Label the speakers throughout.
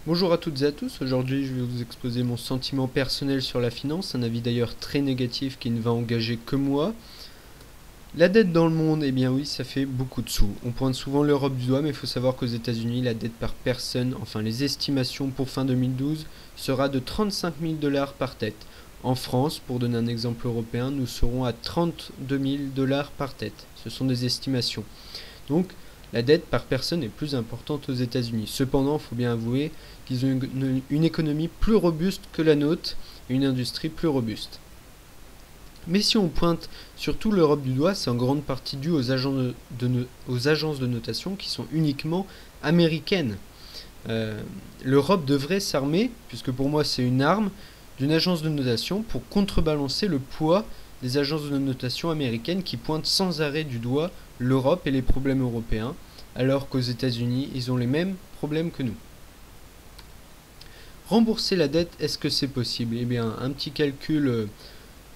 Speaker 1: Bonjour à toutes et à tous, aujourd'hui je vais vous exposer mon sentiment personnel sur la finance, un avis d'ailleurs très négatif qui ne va engager que moi. La dette dans le monde, eh bien oui, ça fait beaucoup de sous. On pointe souvent l'Europe du doigt, mais il faut savoir qu'aux États-Unis, la dette par personne, enfin les estimations pour fin 2012, sera de 35 000 dollars par tête. En France, pour donner un exemple européen, nous serons à 32 000 dollars par tête. Ce sont des estimations. Donc, la dette par personne est plus importante aux États-Unis. Cependant, il faut bien avouer qu'ils ont une économie plus robuste que la nôtre et une industrie plus robuste. Mais si on pointe surtout l'Europe du doigt, c'est en grande partie dû aux agences de notation qui sont uniquement américaines. L'Europe devrait s'armer, puisque pour moi c'est une arme, d'une agence de notation pour contrebalancer le poids des agences de notation américaines qui pointent sans arrêt du doigt l'Europe et les problèmes européens, alors qu'aux États-Unis, ils ont les mêmes problèmes que nous. Rembourser la dette, est-ce que c'est possible? Eh bien, un petit calcul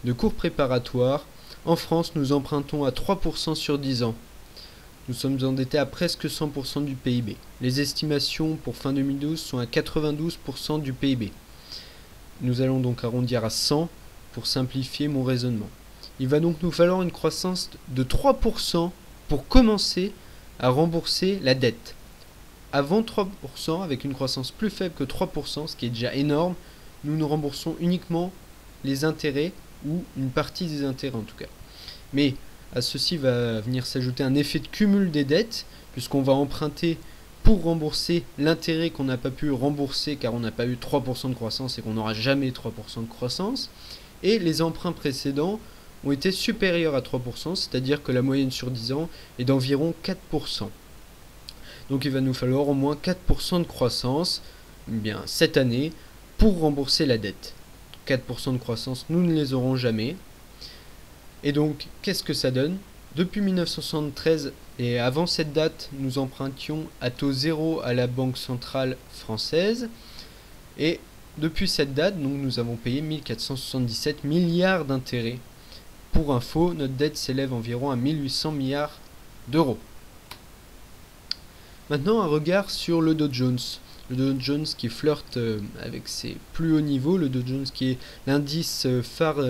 Speaker 1: de cours préparatoire. En France, nous empruntons à 3% sur 10 ans. Nous sommes endettés à presque 100% du PIB. Les estimations pour fin 2012 sont à 92% du PIB. Nous allons donc arrondir à 100 pour simplifier mon raisonnement. Il va donc nous falloir une croissance de 3% pour commencer à rembourser la dette. Avant 3%, avec une croissance plus faible que 3%, ce qui est déjà énorme, nous ne remboursons uniquement les intérêts ou une partie des intérêts en tout cas. Mais à ceci va venir s'ajouter un effet de cumul des dettes, puisqu'on va emprunter pour rembourser l'intérêt qu'on n'a pas pu rembourser car on n'a pas eu 3% de croissance et qu'on n'aura jamais 3% de croissance. Et les emprunts précédents ont été supérieurs à 3%, c'est-à-dire que la moyenne sur 10 ans est d'environ 4%. Donc il va nous falloir au moins 4% de croissance bien, cette année pour rembourser la dette. 4% de croissance, nous ne les aurons jamais. Et donc, qu'est-ce que ça donne? Depuis 1973 et avant cette date, nous empruntions à taux zéro à la Banque centrale française. Et depuis cette date, donc, nous avons payé 1477 milliards d'intérêts. Pour info, notre dette s'élève environ à 1800 milliards d'euros. Maintenant, un regard sur le Dow Jones. Le Dow Jones qui flirte avec ses plus hauts niveaux, le Dow Jones qui est l'indice phare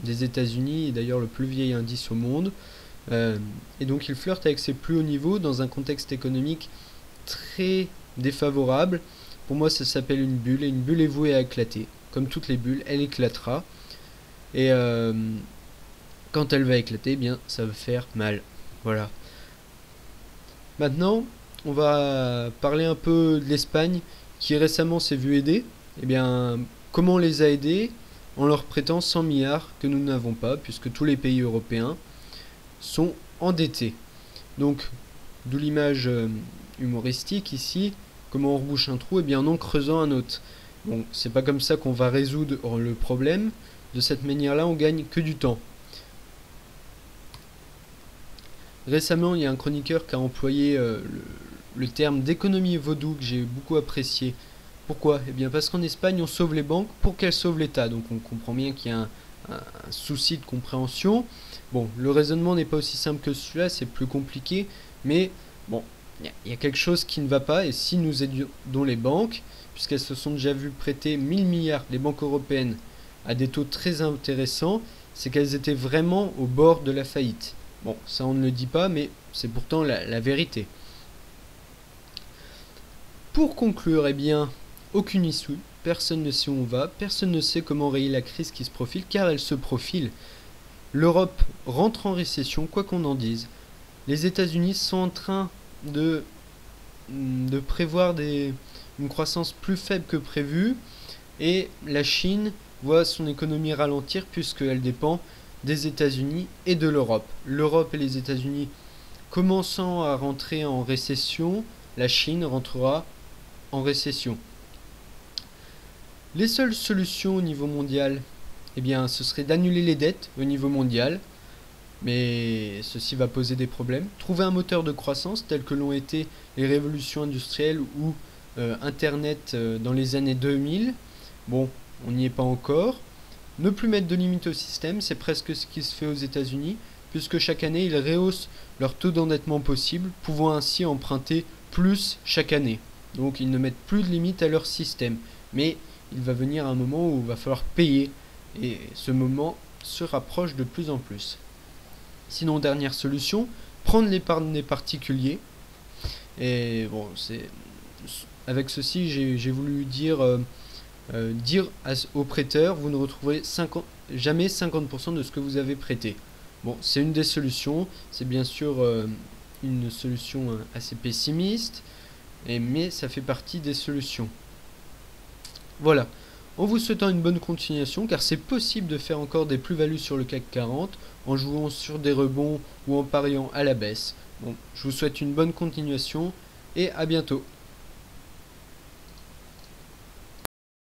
Speaker 1: des États-Unis et d'ailleurs le plus vieil indice au monde. Et donc il flirte avec ses plus hauts niveaux dans un contexte économique très défavorable. Pour moi, ça s'appelle une bulle et une bulle est vouée à éclater. Comme toutes les bulles, elle éclatera. Et quand elle va éclater, eh bien, ça va faire mal. Voilà. Maintenant, on va parler un peu de l'Espagne qui récemment s'est vue aider. Eh bien, comment on les a aidés? En leur prêtant 100 milliards que nous n'avons pas, puisque tous les pays européens sont endettés. Donc, d'où l'image humoristique ici. Comment on rebouche un trou? Eh bien, en creusant un autre. Bon, c'est pas comme ça qu'on va résoudre le problème. De cette manière-là, on gagne que du temps. Récemment, il y a un chroniqueur qui a employé le terme d'économie vaudou que j'ai beaucoup apprécié. Pourquoi? Eh bien parce qu'en Espagne, on sauve les banques pour qu'elles sauvent l'État. Donc on comprend bien qu'il y a un souci de compréhension. Bon, le raisonnement n'est pas aussi simple que celui-là, c'est plus compliqué. Mais bon, il y a quelque chose qui ne va pas. Et si nous aidons les banques, puisqu'elles se sont déjà vues prêter 1000 milliards, les banques européennes, à des taux très intéressants, c'est qu'elles étaient vraiment au bord de la faillite. Bon, ça on ne le dit pas, mais c'est pourtant la vérité. Pour conclure, eh bien, aucune issue, personne ne sait où on va, personne ne sait comment rayer la crise qui se profile, car elle se profile. L'Europe rentre en récession, quoi qu'on en dise. Les États-Unis sont en train de prévoir une croissance plus faible que prévu, et la Chine voit son économie ralentir puisqu'elle dépend des États-Unis et de l'Europe. L'Europe et les États-Unis commençant à rentrer en récession, la Chine rentrera en récession. Les seules solutions au niveau mondial, eh bien, ce serait d'annuler les dettes au niveau mondial, mais ceci va poser des problèmes. Trouver un moteur de croissance tel que l'ont été les révolutions industrielles ou Internet dans les années 2000. Bon, on n'y est pas encore. Ne plus mettre de limite au système, c'est presque ce qui se fait aux États-Unis, puisque chaque année ils rehaussent leur taux d'endettement possible, pouvant ainsi emprunter plus chaque année. Donc ils ne mettent plus de limite à leur système. Mais il va venir un moment où il va falloir payer. Et ce moment se rapproche de plus en plus. Sinon, dernière solution, prendre l'épargne des particuliers. Et bon, avec ceci, j'ai voulu dire aux prêteurs, vous ne retrouverez jamais 50% de ce que vous avez prêté. Bon, c'est une des solutions. C'est bien sûr une solution assez pessimiste, mais ça fait partie des solutions. Voilà. En vous souhaitant une bonne continuation, car c'est possible de faire encore des plus-values sur le CAC 40 en jouant sur des rebonds ou en pariant à la baisse. Bon, je vous souhaite une bonne continuation et à bientôt.